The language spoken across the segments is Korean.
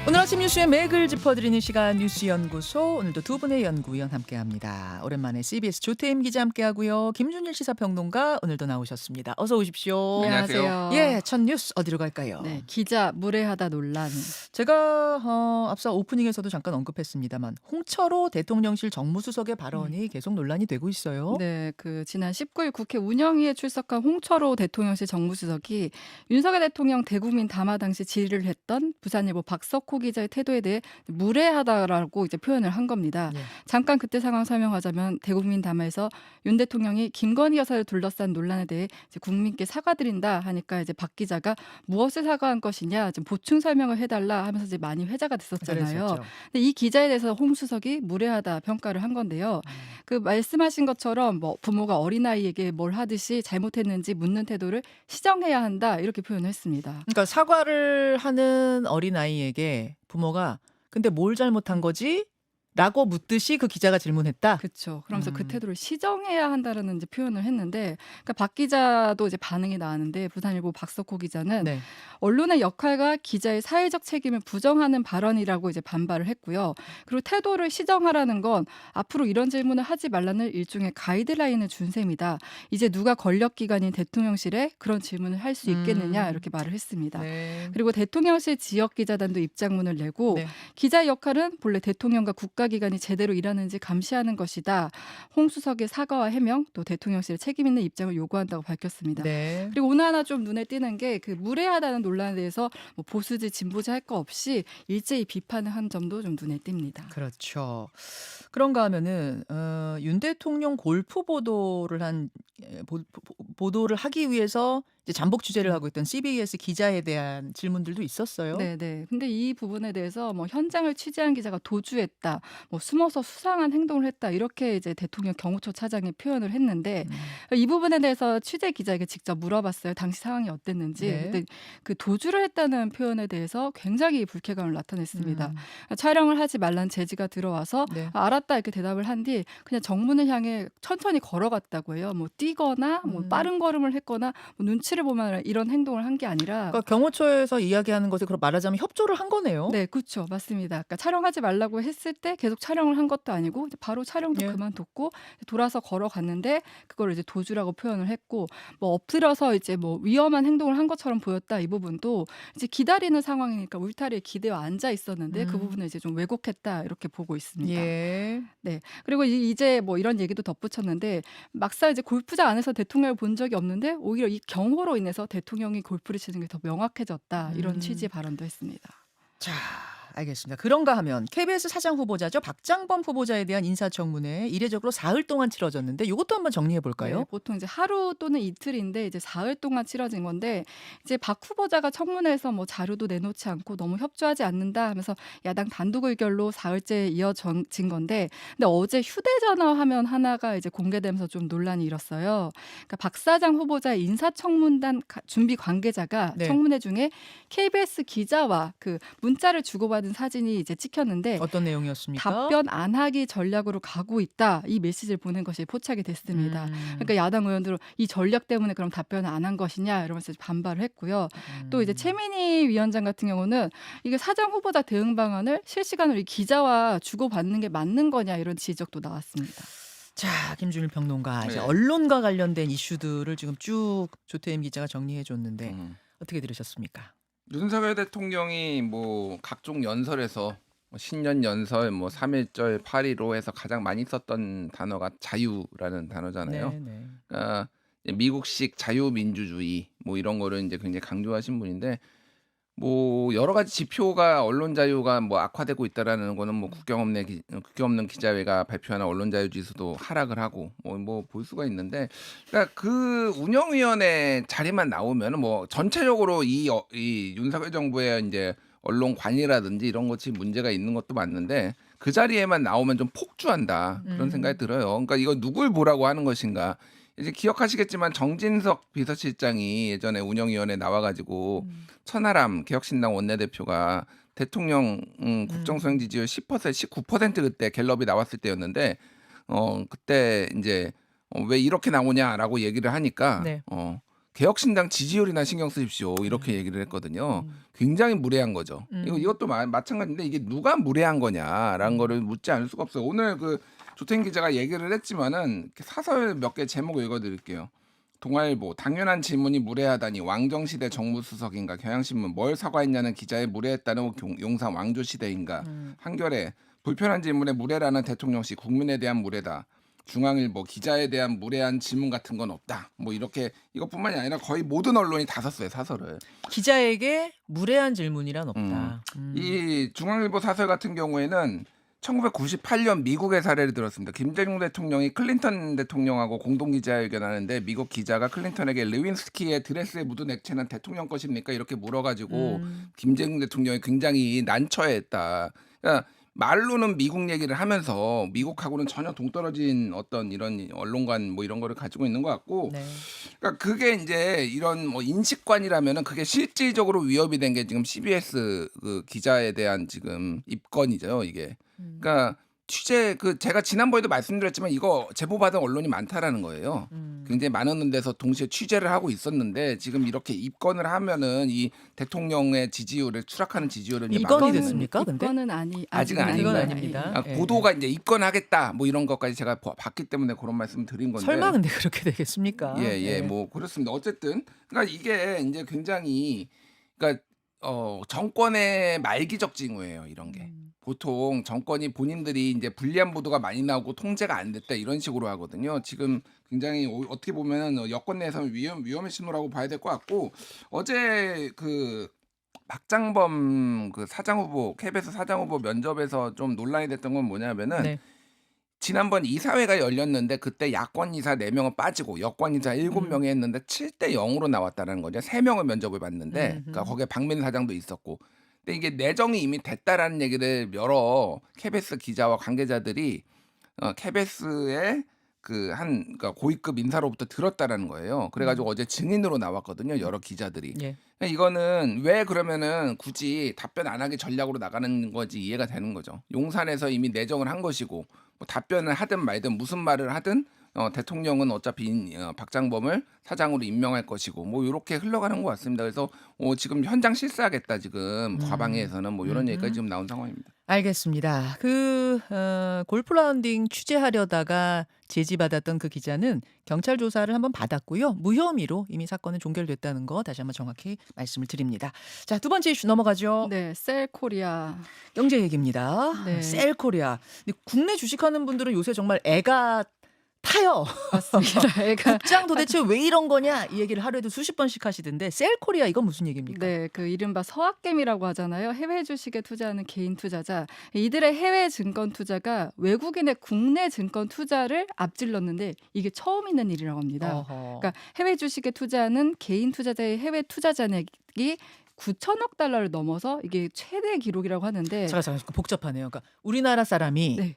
오늘 아침 뉴스의 맥을 짚어드리는 시간 뉴스연구소. 오늘도 두 분의 연구위원 함께합니다. 오랜만에 CBS 조태임 기자 함께하고요. 김준일 시사평론가 오늘도 나오셨습니다. 어서 오십시오. 안녕하세요. 예, 첫 뉴스 어디로 갈까요? 네, 기자 무례하다 논란. 제가 앞서 오프닝에서도 잠깐 언급했습니다만 홍철호 대통령실 정무수석의 발언이 계속 논란이 되고 있어요. 네, 지난 19일 국회 운영위에 출석한 홍철호 대통령실 정무수석이 윤석열 대통령 대국민 담화 당시 질의를 했던 부산일보 박석호 기자의 태도에 대해 무례하다라고 이제 표현을 한 겁니다. 예. 잠깐 그때 상황 설명하자면 대국민 담화에서 윤 대통령이 김건희 여사를 둘러싼 논란에 대해 이제 국민께 사과드린다 하니까 이제 박 기자가 무엇을 사과한 것이냐 좀 보충 설명을 해달라 하면서 이제 많이 회자가 됐었잖아요. 그랬었죠. 근데 이 기자에 대해서 홍 수석이 무례하다 평가를 한 건데요. 그 말씀하신 것처럼 뭐 부모가 어린아이에게 뭘 하듯이 잘못했는지 묻는 태도를 시정해야 한다 이렇게 표현을 했습니다. 그러니까 사과를 하는 어린아이에게 부모가 근데 뭘 잘못한 거지? 라고 묻듯이 그 기자가 질문했다. 그렇죠. 그러면서 그 태도를 시정해야 한다라는 이제 표현을 했는데, 그러니까 박 기자도 이제 반응이 나왔는데 부산일보 박석호 기자는 네. 언론의 역할과 기자의 사회적 책임을 부정하는 발언이라고 이제 반발을 했고요. 그리고 태도를 시정하라는 건 앞으로 이런 질문을 하지 말라는 일종의 가이드라인을 준 셈이다. 이제 누가 권력기관인 대통령실에 그런 질문을 할 수 있겠느냐 이렇게 말을 했습니다. 네. 그리고 대통령실 지역기자단도 입장문을 내고 네. 기자의 역할은 본래 대통령과 국가기관이 제대로 일하는지 감시하는 것이다. 홍 수석의 사과와 해명 또 대통령실의 책임 있는 입장을 요구한다고 밝혔습니다. 네. 그리고 오늘 하나 좀 눈에 띄는 게 그 무례하다는 논란에 대해서 뭐 보수지 진보지 할 거 없이 일제히 비판을 한 점도 좀 눈에 띕니다. 그렇죠. 그런가 하면은 윤 대통령 골프 보도를 하기 위해서 이제 잠복 취재를 하고 있던 CBS 기자에 대한 질문들도 있었어요. 네네. 근데 이 부분에 대해서 뭐 현장을 취재한 기자가 도주했다, 뭐 숨어서 수상한 행동을 했다 이렇게 이제 대통령 경호처 차장이 표현을 했는데 이 부분에 대해서 취재 기자에게 직접 물어봤어요. 당시 상황이 어땠는지. 네. 근데 그 도주를 했다는 표현에 대해서 굉장히 불쾌감을 나타냈습니다. 음. 촬영을 하지 말란 제지가 들어와서 네. 알았다 이렇게 대답을 한 뒤 그냥 정문을 향해 천천히 걸어갔다고 해요. 뭐 뛰거나 뭐 빠른 걸음을 했거나 뭐 눈치를 보면 이런 행동을 한 게 아니라 그러니까 경호처에서 이야기하는 것에 그럼 말하자면 협조를 한 거네요. 네, 그렇죠. 맞습니다. 그러니까 촬영하지 말라고 했을 때 계속 촬영을 한 것도 아니고 이제 바로 촬영도 예. 그만뒀고 돌아서 걸어갔는데 그걸 이제 도주라고 표현을 했고 뭐 엎드려서 이제 뭐 위험한 행동을 한 것처럼 보였다 이 부분도 이제 기다리는 상황이니까 울타리에 기대어 앉아 있었는데 그 부분을 이제 좀 왜곡했다 이렇게 보고 있습니다. 예. 네. 그리고 이제 뭐 이런 얘기도 덧붙였는데 막상 이제 골프장 안에서 대통령을 본 적이 없는데 오히려 이 경호로 인해서 대통령이 골프를 치는 게 더 명확해졌다. 이런 취지의 발언도 했습니다. 자, 알겠습니다. 그런가 하면 KBS 사장 후보자죠. 박장범 후보자에 대한 인사청문회 이례적으로 사흘 동안 치러졌는데 이것도 한번 정리해 볼까요? 네, 보통 이제 하루 또는 이틀인데 이제 사흘 동안 치러진 건데 이제 박 후보자가 청문회에서 뭐 자료도 내놓지 않고 너무 협조하지 않는다 하면서 야당 단독 의결로 사흘째 이어진 건데 근데 어제 휴대전화 화면 하나가 이제 공개되면서 좀 논란이 일었어요. 그러니까 박 사장 후보자의 인사청문단 준비 관계자가 네. 청문회 중에 KBS 기자와 그 문자를 주고받은 사진이 이제 찍혔는데 어떤 내용이었습니까? 답변 안 하기 전략으로 가고 있다. 이 메시지를 보낸 것이 포착이 됐습니다. 그러니까 야당 의원들은 이 전략 때문에 그럼 답변을 안 한 것이냐 이러면서 발을 했고요. 또 이제 최민희 위원장 같은 경우는 이게 사장 후보자 대응 방안을 실시간으로 이 기자와 주고받는 게 맞는 거냐 이런 지적도 나왔습니다. 자, 김준일 평론가 이제 네. 언론과 관련된 이슈들을 지금 쭉 조태임 기자가 정리해 줬는데 어떻게 들으셨습니까? 윤석열 대통령이 뭐 각종 연설에서 뭐 신년 연설, 뭐 3.1절, 8.15 해서 가장 많이 썼던 단어가 자유라는 단어잖아요. 네. 그러니까 미국식 자유민주주의 뭐 이런 거를 이제 굉장히 강조하신 분인데 뭐 여러 가지 지표가 언론 자유가 뭐 악화되고 있다라는 거는 뭐 국경 없는 기자회가 발표하는 언론 자유 지수도 하락을 하고 뭐 볼 수가 있는데 그러니까 그 운영위원회 자리만 나오면은 뭐 전체적으로 이 윤석열 정부의 이제 언론 관이라든지 이런 것이 문제가 있는 것도 맞는데 그 자리에만 나오면 좀 폭주한다 그런 생각이 들어요. 그러니까 이거 누굴 보라고 하는 것인가? 이제 기억하시겠지만 정진석 비서실장이 예전에 운영위원회 나와가지고 천하람 개혁신당 원내대표가 대통령 국정수행 지지율 10%, 19% 그때 갤럽이 나왔을 때였는데 그때 이제 왜 이렇게 나오냐라고 얘기를 하니까 네. 개혁신당 지지율이나 신경 쓰십시오. 이렇게 얘기를 했거든요. 굉장히 무례한 거죠. 이것도 마찬가지인데 이게 누가 무례한 거냐라는 거를 묻지 않을 수가 없어요. 오늘 그 조태인 기자가 얘기를 했지만은 사설 몇 개 제목 읽어드릴게요. 동아일보 당연한 질문이 무례하다니 왕정시대 정무수석인가. 경향신문 뭘 사과했냐는 기자의 무례했다는 용산 왕조시대인가. 한겨레 불편한 질문에 무례라는 대통령씨 국민에 대한 무례다. 중앙일보 기자에 대한 무례한 질문 같은 건 없다. 뭐 이렇게 이것뿐만이 아니라 거의 모든 언론이 다 썼어요 사설을. 기자에게 무례한 질문이란 없다. 이 중앙일보 사설 같은 경우에는 1998년 미국의 사례를 들었습니다. 김대중 대통령이 클린턴 대통령하고 공동 기자회견하는데 미국 기자가 클린턴에게 레윈스키의 드레스에 묻은 액체는 대통령 것입니까? 이렇게 물어가지고 김대중 대통령이 굉장히 난처해했다. 그러니까 말로는 미국 얘기를 하면서 미국하고는 전혀 동떨어진 어떤 이런 언론관 뭐 이런 거를 가지고 있는 것 같고, 네. 그러니까 그게 이제 이런 뭐 인식관이라면은 그게 실질적으로 위협이 된 게 지금 CBS 그 기자에 대한 지금 입건이죠 이게. 그러니까 취재 그 제가 지난번에도 말씀드렸지만 이거 제보 받은 언론이 많다라는 거예요. 굉장히 많은 데서 동시에 취재를 하고 있었는데 지금 이렇게 입건을 하면은 이 대통령의 지지율을 추락하는 지지율을 이제 입건이 막는- 됐습니까? 근데 이거는 아직은 아닌 이건 거예요. 아닙니다. 아, 예, 보도가 이제 입건하겠다 뭐 이런 것까지 제가 봤기 때문에 그런 말씀 드린 건데. 설마 근데 그렇게 되겠습니까? 예, 뭐 그렇습니다. 어쨌든 그러니까 이게 이제 굉장히 그러니까 정권의 말기적 징후예요, 이런 게. 보통 정권이 본인들이 이제 불리한 보도가 많이 나오고 통제가 안 됐다 이런 식으로 하거든요. 지금 굉장히 어떻게 보면은 여권 내에서는 위험의 신호라고 봐야 될 것 같고, 어제 그 박장범 그 사장 후보 KBS 사장 후보 면접에서 좀 논란이 됐던 건 뭐냐면은 네. 지난번 이사회가 열렸는데 그때 야권 이사 4명은 빠지고 여권 이사 7명이 했는데 7대 0으로 나왔다는 거죠. 3명을 면접을 봤는데 그러니까 거기에 박민 사장도 있었고. 근데 이게 내정이 이미 됐다라는 얘기를 여러 KBS 기자와 관계자들이 KBS의 그러니까 고위급 인사로부터 들었다라는 거예요. 그래가지고 어제 증인으로 나왔거든요. 여러 기자들이. 예. 그러니까 이거는 왜 그러면은 굳이 답변 안 하기 전략으로 나가는 거지 이해가 되는 거죠. 용산에서 이미 내정을 한 것이고 뭐 답변을 하든 말든 무슨 말을 하든 대통령은 어차피 박장범을 사장으로 임명할 것이고 뭐 이렇게 흘러가는 것 같습니다. 그래서 지금 현장 실사하겠다 지금 과방위에서는 뭐 이런 얘기까지 지금 나온 상황입니다. 알겠습니다. 골프 라운딩 취재하려다가 제지받았던 그 기자는 경찰 조사를 한번 받았고요. 무혐의로 이미 사건은 종결됐다는 거 다시 한번 정확히 말씀을 드립니다. 자, 두 번째 이슈 넘어가죠. 네, 셀코리아. 경제 얘기입니다. 네. 셀코리아. 근데 국내 주식하는 분들은 요새 정말 애가 타요. 맞습니다. 애가 국장 도대체 왜 이런 거냐 이 얘기를 하루에도 수십 번씩 하시던데 셀코리아 이건 무슨 얘기입니까? 네, 그 이른바 서학개미라고 하잖아요. 해외 주식에 투자하는 개인 투자자. 이들의 해외 증권 투자가 외국인의 국내 증권 투자를 앞질렀는데 이게 처음 있는 일이라고 합니다. 어허. 그러니까 해외 주식에 투자하는 개인 투자자의 해외 투자 잔액이 9천억 달러를 넘어서 이게 최대 기록이라고 하는데 잠깐 복잡하네요. 그러니까 우리나라 사람이 네.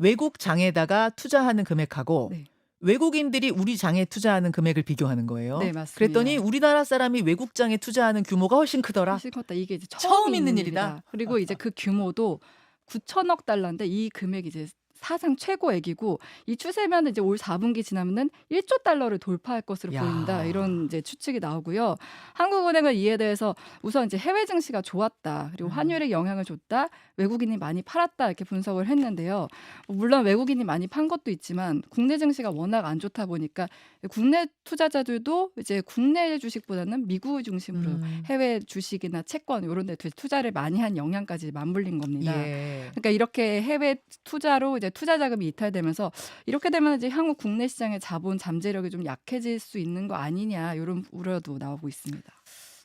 외국 장에다가 투자하는 금액하고 네. 외국인들이 우리 장에 투자하는 금액을 비교하는 거예요. 네, 맞습니다. 그랬더니 우리나라 사람이 외국 장에 투자하는 규모가 훨씬 크더라. 훨씬 컸다. 이게 이제 처음 있는 일이다. 그리고 이제 그 규모도 9천억 달러인데 이 금액이 이제 사상 최고액이고 이 추세면 이제 올 4분기 지나면은 1조 달러를 돌파할 것으로 야. 보인다. 이런 이제 추측이 나오고요. 한국은행은 이에 대해서 우선 이제 해외 증시가 좋았다. 그리고 환율에 영향을 줬다. 외국인이 많이 팔았다. 이렇게 분석을 했는데요. 물론 외국인이 많이 판 것도 있지만 국내 증시가 워낙 안 좋다 보니까 국내 투자자들도 이제 국내 주식보다는 미국 중심으로 해외 주식이나 채권 이런 데 투자를 많이 한 영향까지 맞물린 겁니다. 예. 그러니까 이렇게 해외 투자로 이제 투자 자금이 이탈되면서 이렇게 되면 이제 한국 국내 시장의 자본 잠재력이 좀 약해질 수 있는 거 아니냐 이런 우려도 나오고 있습니다.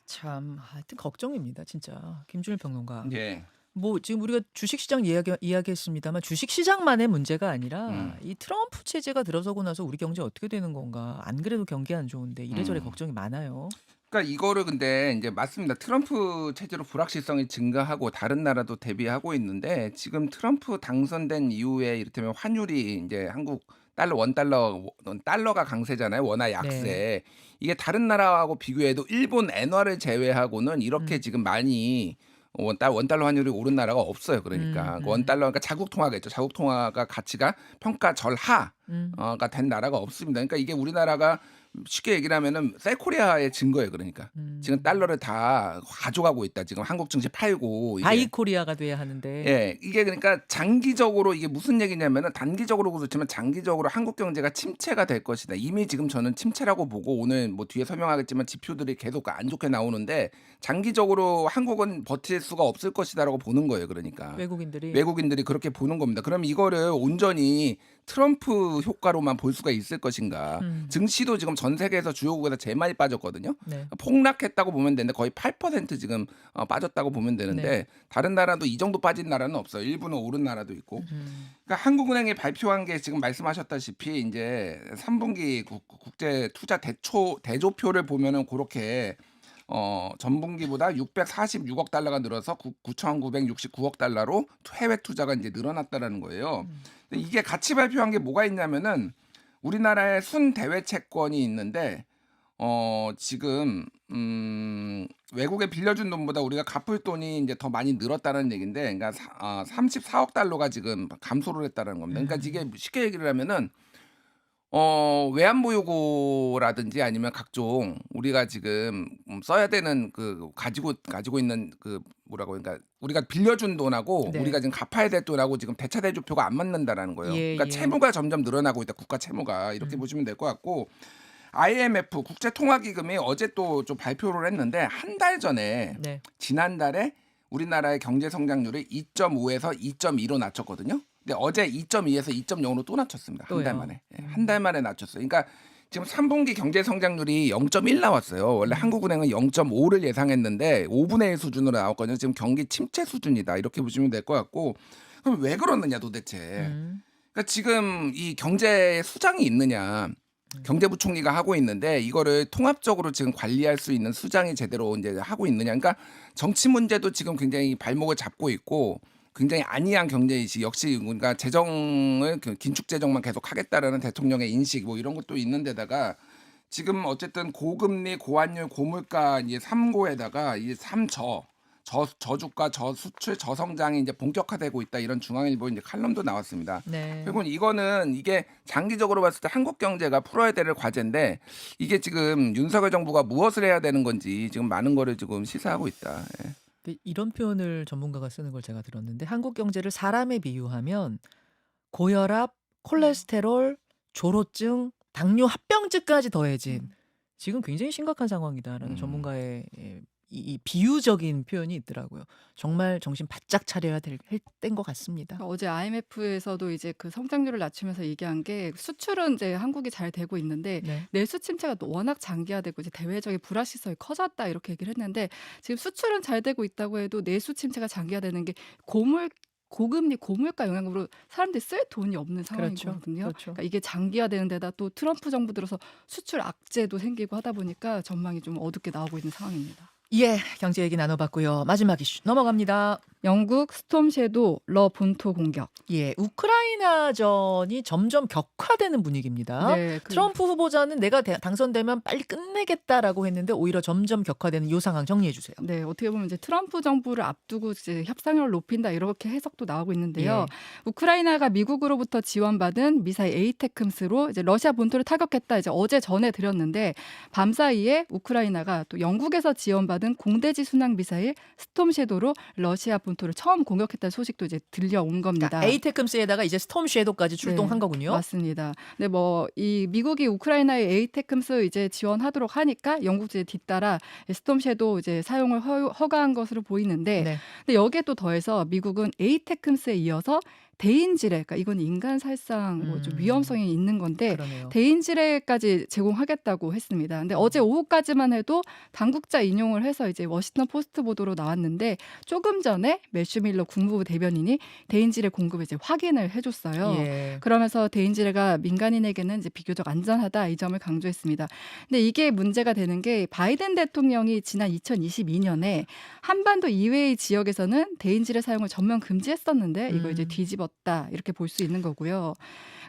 참 하여튼 걱정입니다, 진짜. 김준일 평론가. 예. 뭐 지금 우리가 주식시장 이야기했습니다만 주식시장만의 문제가 아니라 이 트럼프 체제가 들어서고 나서 우리 경제 어떻게 되는 건가. 안 그래도 경기 안 좋은데 이래저래 걱정이 많아요. 그러니까 이거를 근데 이제 맞습니다. 트럼프 체제로 불확실성이 증가하고 다른 나라도 대비하고 있는데 지금 트럼프 당선된 이후에 이를테면 환율이 이제 한국 달러 달러가 강세잖아요. 원화 약세. 네. 이게 다른 나라하고 비교해도 일본 엔화를 제외하고는 이렇게 지금 많이 원달러 환율이 오른 나라가 없어요. 그러니까 원달러 그러니까 자국 통화가 있죠. 자국 통화가 가치가 평가 절하가 된 나라가 없습니다. 그러니까 이게 우리나라가 쉽게 얘기를 하면은 셀코리아의 증거예요. 그러니까 지금 달러를 다 가져가고 있다. 지금 한국 증시 팔고 이게 바이코리아가 돼야 하는데. 예, 이게 그러니까 장기적으로 이게 무슨 얘기냐면은 단기적으로 그렇지만 장기적으로 한국 경제가 침체가 될 것이다. 이미 지금 저는 침체라고 보고 오늘 뭐 뒤에 설명하겠지만 지표들이 계속 안 좋게 나오는데 장기적으로 한국은 버틸 수가 없을 것이다라고 보는 거예요. 그러니까 외국인들이 그렇게 보는 겁니다. 그럼 이거를 온전히 트럼프 효과로만 볼 수가 있을 것인가? 증시도 지금 전 세계에서 주요국에서 제일 많이 빠졌거든요. 네. 폭락했다고 보면 되는데 거의 8% 지금 빠졌다고 보면 되는데 네. 다른 나라도 이 정도 빠진 나라는 없어요. 일부는 오른 나라도 있고. 그러니까 한국은행이 발표한 게 지금 말씀하셨다시피 이제 3분기 국제 투자 대조표를 보면은 그렇게 전분기보다 646억 달러가 늘어서 9,969억 달러로 해외 투자가 이제 늘어났다라는 거예요. 근데 이게 같이 발표한 게 뭐가 있냐면은 우리나라에 순대외 채권이 있는데 지금 외국에 빌려준 돈보다 우리가 갚을 돈이 이제 더 많이 늘었다는 얘기인데, 그러니까 34억 달러가 지금 감소를 했다는 겁니다. 그러니까 이게 쉽게 얘기를 하면은 외환보유고라든지 아니면 각종 우리가 지금 써야 되는 그 가지고 있는 그 뭐라고 그러니까 우리가 빌려준 돈하고 네. 우리가 지금 갚아야 될 돈하고 지금 대차대조표가 안 맞는다라는 거예요. 예, 그러니까 예. 채무가 점점 늘어나고 있다. 국가 채무가 이렇게 보시면 될 것 같고, IMF 국제통화기금이 어제 또 좀 발표를 했는데 한 달 전에 네. 지난달에 우리나라의 경제 성장률을 2.5에서 2.2로 낮췄거든요. 근데 어제 2.2에서 2.0으로 또 낮췄습니다. 한 달 또요? 만에. 한 달 만에 낮췄어요. 그러니까 지금 3분기 경제 성장률이 0.1 나왔어요. 원래 한국은행은 0.5를 예상했는데 5분의 1 수준으로 나왔거든요. 지금 경기 침체 수준이다. 이렇게 보시면 될 것 같고, 그럼 왜 그러느냐 도대체. 그러니까 지금 이 경제에 수장이 있느냐. 경제부총리가 하고 있는데 이거를 통합적으로 지금 관리할 수 있는 수장이 제대로 이제 하고 있느냐. 그러니까 정치 문제도 지금 굉장히 발목을 잡고 있고 굉장히 안이한 경제이식, 역시 그러니까 재정을 긴축 재정만 계속 하겠다라는 대통령의 인식 뭐 이런 것도 있는데다가 지금 어쨌든 고금리, 고환율, 고물가 이제 3고에다가 이 3저 저주가, 저수출, 저성장이 이제 본격화되고 있다, 이런 중앙일보 이제 칼럼도 나왔습니다. 네. 결국은 이게 장기적으로 봤을 때 한국 경제가 풀어야 될 과제인데 이게 지금 윤석열 정부가 무엇을 해야 되는 건지 지금 많은 거를 지금 시사하고 있다. 예. 근데 이런 표현을 전문가가 쓰는 걸 제가 들었는데, 한국 경제를 사람에 비유하면 고혈압, 콜레스테롤, 조로증, 당뇨 합병증까지 더해진 지금 굉장히 심각한 상황이다라는 전문가의 이 비유적인 표현이 있더라고요. 정말 정신 바짝 차려야 될 때인 것 같습니다. 어제 IMF에서도 이제 그 성장률을 낮추면서 얘기한 게 수출은 이제 한국이 잘 되고 있는데 네. 내수 침체가 또 워낙 장기화되고 이제 대외적인 불확실성이 커졌다 이렇게 얘기를 했는데, 지금 수출은 잘 되고 있다고 해도 내수 침체가 장기화되는 게 고금리 고물가 영향으로 사람들이 쓸 돈이 없는 상황이거든요. 그렇죠. 그러니까 이게 장기화되는 데다 또 트럼프 정부 들어서 수출 악재도 생기고 하다 보니까 전망이 좀 어둡게 나오고 있는 상황입니다. 예, 경제 얘기 나눠봤고요. 마지막 이슈 넘어갑니다. 영국 스톰 섀도우 러 본토 공격. 예, 우크라이나전이 점점 격화되는 분위기입니다. 네, 트럼프 후보자는 내가 당선되면 빨리 끝내겠다라고 했는데 오히려 점점 격화되는 이 상황 정리해 주세요. 네, 어떻게 보면 이제 트럼프 정부를 앞두고 이제 협상력을 높인다 이렇게 해석도 나오고 있는데요. 우크라이나가 미국으로부터 지원받은 미사일 에이테크스로 이제 러시아 본토를 타격했다, 이제 어제 전해드렸는데, 밤사이에 우크라이나가 또 영국에서 지원받은 공대지 순항 미사일 스톰 섀도우로 러시아 본토를 처음 공격했다는 소식도 이제 들려온 겁니다. 그러니까 에이테크스에다가 이제 스톰 섀도우까지 출동한 네, 거군요. 맞습니다. 근데 뭐 이 미국이 우크라이나의 에이테크스 이제 지원하도록 하니까 영국 이제 뒤따라 스톰 섀도우 이제 사용을 허가한 것으로 보이는데, 네. 근데 여기에 또 더해서 미국은 에이테크스에 이어서 대인지뢰, 그러니까 이건 인간 살상 뭐 좀 위험성이 있는 건데 그러네요. 대인지뢰까지 제공하겠다고 했습니다. 근데 어제 오후까지만 해도 당국자 인용을 해서 이제 워싱턴 포스트 보도로 나왔는데, 조금 전에 매슈 밀러 국무부 대변인이 대인지뢰 공급을 이제 확인을 해줬어요. 예. 그러면서 대인지뢰가 민간인에게는 이제 비교적 안전하다, 이 점을 강조했습니다. 근데 이게 문제가 되는 게 바이든 대통령이 지난 2022년에 한반도 이외의 지역에서는 대인지뢰 사용을 전면 금지했었는데 이거 이제 뒤집어 입었다 이렇게 볼 수 있는 거고요.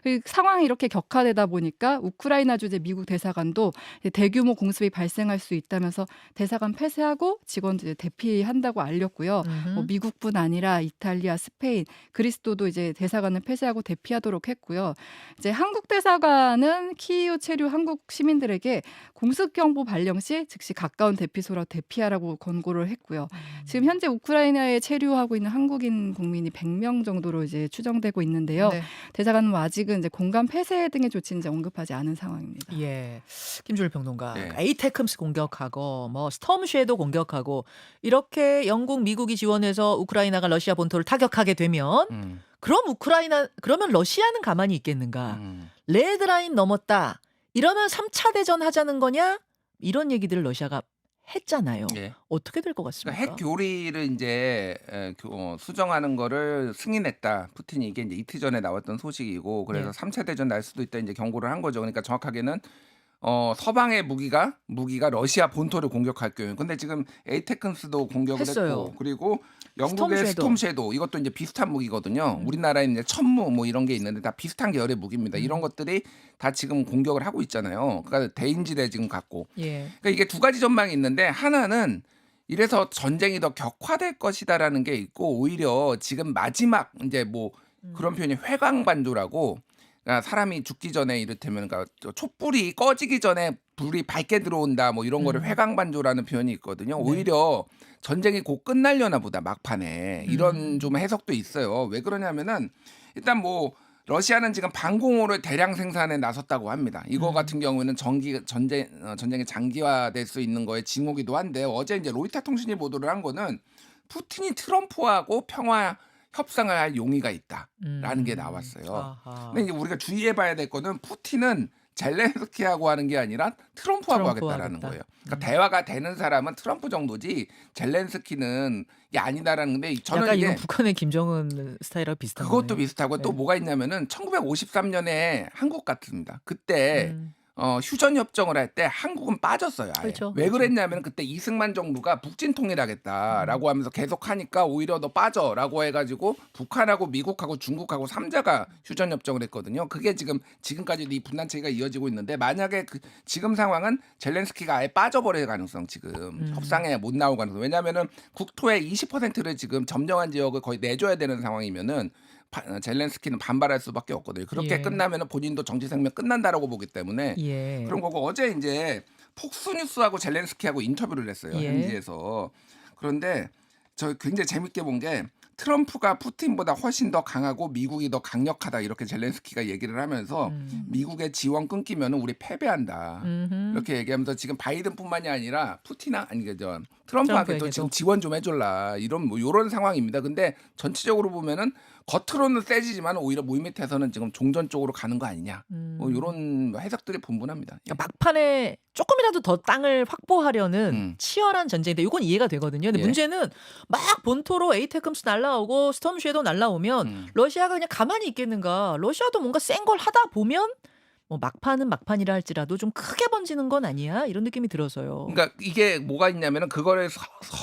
그 상황이 이렇게 격화되다 보니까 우크라이나 주재 미국 대사관도 대규모 공습이 발생할 수 있다면서 대사관 폐쇄하고 직원들 대피한다고 알렸고요. 뭐 음흠. 미국뿐 아니라 이탈리아, 스페인, 그리스도도 이제 대사관을 폐쇄하고 대피하도록 했고요. 이제 한국 대사관은 키이우 체류 한국 시민들에게 공습 경보 발령 시 즉시 가까운 대피소로 대피하라고 권고를 했고요. 지금 현재 우크라이나에 체류하고 있는 한국인 국민이 100명 정도로 이제 추정되고 있는데요. 네. 대사관은 뭐 아직은 이제 공간 폐쇄 등의 조치는 이제 언급하지 않은 상황입니다. 예. 김준일 평론가. 네. 에이테크스 공격하고 뭐 스톰 섀도우 공격하고 이렇게 영국, 미국이 지원해서 우크라이나가 러시아 본토를 타격하게 되면 음, 그러면 러시아는 가만히 있겠는가? 음. 레드라인 넘었다. 이러면 3차 대전 하자는 거냐? 이런 얘기들을 러시아가 했잖아요. 예. 어떻게 될 것 그러니까 같습니까? 핵 교리를 이제 수정하는 거를 승인했다. 푸틴이 이게 이제 이틀 전에 나왔던 소식이고 그래서 네. 3차 대전 날 수도 있다 이제 경고를 한 거죠. 그러니까 정확하게는 서방의 무기가 러시아 본토를 공격할 경우. 근데 지금 에이테크스도 공격을 했어요. 했고 그리고 영국의 스톰 스톰 섀도우 이것도 이제 비슷한 무기거든요. 우리나라에 이제 천무 뭐 이런 게 있는데 다 비슷한 계열의 무기입니다. 이런 것들이 다 지금 공격을 하고 있잖아요. 그러니까 대인지대 지금 갖고. 예. 그러니까 이게 두 가지 전망이 있는데 하나는 이래서 전쟁이 더 격화될 것이다라는 게 있고 오히려 지금 마지막 이제 뭐 그런 표현이 회광반조라고 그러니까 사람이 죽기 전에 이를테면 그러니까 촛불이 꺼지기 전에 불이 밝게 들어온다 뭐 이런 거를 회광반조라는 표현이 있거든요. 네. 오히려 전쟁이 곧 끝날려나 보다 막판에 이런 좀 해석도 있어요. 왜 그러냐면은 일단 뭐 러시아는 지금 방공호를 대량 생산에 나섰다고 합니다. 이거 같은 경우에는 전쟁이 장기화될 수 있는 거에 징후기도 한데 어제 이제 로이터 통신이 보도를 한 거는 푸틴이 트럼프하고 평화 협상을 할 용의가 있다라는 게 나왔어요. 아하. 근데 이제 우리가 주의해봐야 될 거는 푸틴은 젤렌스키하고 하는 게 아니라 트럼프하고 트럼프와 하겠다라는 하겠다. 거예요. 그러니까 대화가 되는 사람은 트럼프 정도지 젤렌스키는 이게 아니다라는 건데 저는 약간 이게 이건 북한의 김정은 스타일하고 비슷한 그것도 거네요. 비슷하고 또 네. 뭐가 있냐면은 1953년에 한국 같습니다. 그때 휴전 협정을 할 때 한국은 빠졌어요. 아예. 그렇죠. 왜 그렇죠. 그랬냐면 그때 이승만 정부가 북진 통일하겠다라고 하면서 계속 하니까 오히려 너 빠져라고 해가지고 북한하고 미국하고 중국하고 3자가 휴전 협정을 했거든요. 그게 지금까지도 이 분단 체계가 이어지고 있는데 만약에 지금 상황은 젤렌스키가 아예 빠져버릴 가능성 지금 협상에 못 나올 가능성. 왜냐하면은 국토의 20%를 지금 점령한 지역을 거의 내줘야 되는 상황이면은. 젤렌스키는 반발할 수밖에 없거든요. 그렇게 예. 끝나면은 본인도 정치 생명 끝난다라고 보기 때문에 예. 그런 거고 어제 이제 폭스뉴스하고 젤렌스키하고 인터뷰를 했어요. 예. 현지에서. 그런데 저 굉장히 재밌게 본 게 트럼프가 푸틴보다 훨씬 더 강하고 미국이 더 강력하다 이렇게 젤렌스키가 얘기를 하면서 미국의 지원 끊기면 우리 패배한다. 이렇게 얘기하면서 지금 바이든뿐만이 아니라 트럼프에게도 지금 지원 좀 해줄라 이런 뭐 이런 상황입니다. 근데 전체적으로 보면은 겉으로는 세지지만 오히려 물밑에서는 지금 종전 쪽으로 가는 거 아니냐. 뭐 이런 해석들이 분분합니다. 그러니까 막판에 조금이라도 더 땅을 확보하려는 음. 치열한 전쟁인데 이건 이해가 되거든요. 근데 예. 문제는 막 본토로 에이테크스 날라오고 스톰 섀도우 날라오면 러시아가 그냥 가만히 있겠는가. 러시아도 뭔가 센 걸 하다 보면 뭐 막판은 막판이라 할지라도 좀 크게 번지는 건 아니야? 이런 느낌이 들어서요. 그러니까 이게 뭐가 있냐면은 그거를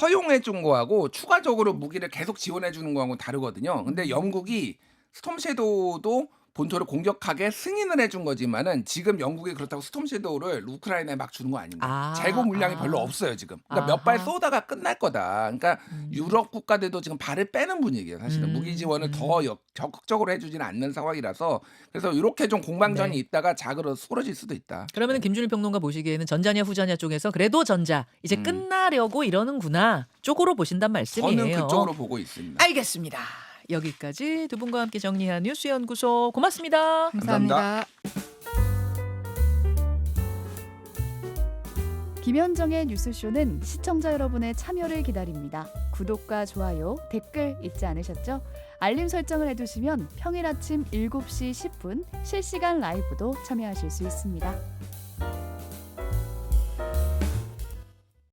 허용해 준 거하고 추가적으로 무기를 계속 지원해 주는 거하고 다르거든요. 근데 영국이 스톰 섀도우도 본토를 공격하게 승인을 해준 거지만은 지금 영국이 그렇다고 스톰 섀도우를 우크라이나에 막 주는 거 아닙니다. 재고 물량이 별로 없어요 지금. 그러니까 몇 발 아하. 쏘다가 끝날 거다. 그러니까 유럽 국가들도 지금 발을 빼는 분위기예요. 사실은 무기 지원을 더 적극적으로 해주지는 않는 상황이라서 그래서 이렇게 좀 공방전이 네. 있다가 작으로 수그러질 수도 있다. 그러면 김준일 평론가 보시기에는 전자냐 후자냐 쪽에서 그래도 전자 이제 끝나려고 이러는구나 쪽으로 보신단 말씀이에요. 저는 그쪽으로 보고 있습니다. 알겠습니다. 여기까지 두 분과 함께 정리한 뉴스연구소 고맙습니다. 감사합니다. 김현정의 뉴스쇼는 시청자 여러분의 참여를 기다립니다. 구독과 좋아요, 댓글 잊지 않으셨죠? 알림 설정을 해두시면 평일 아침 7시 10분 실시간 라이브도 참여하실 수 있습니다.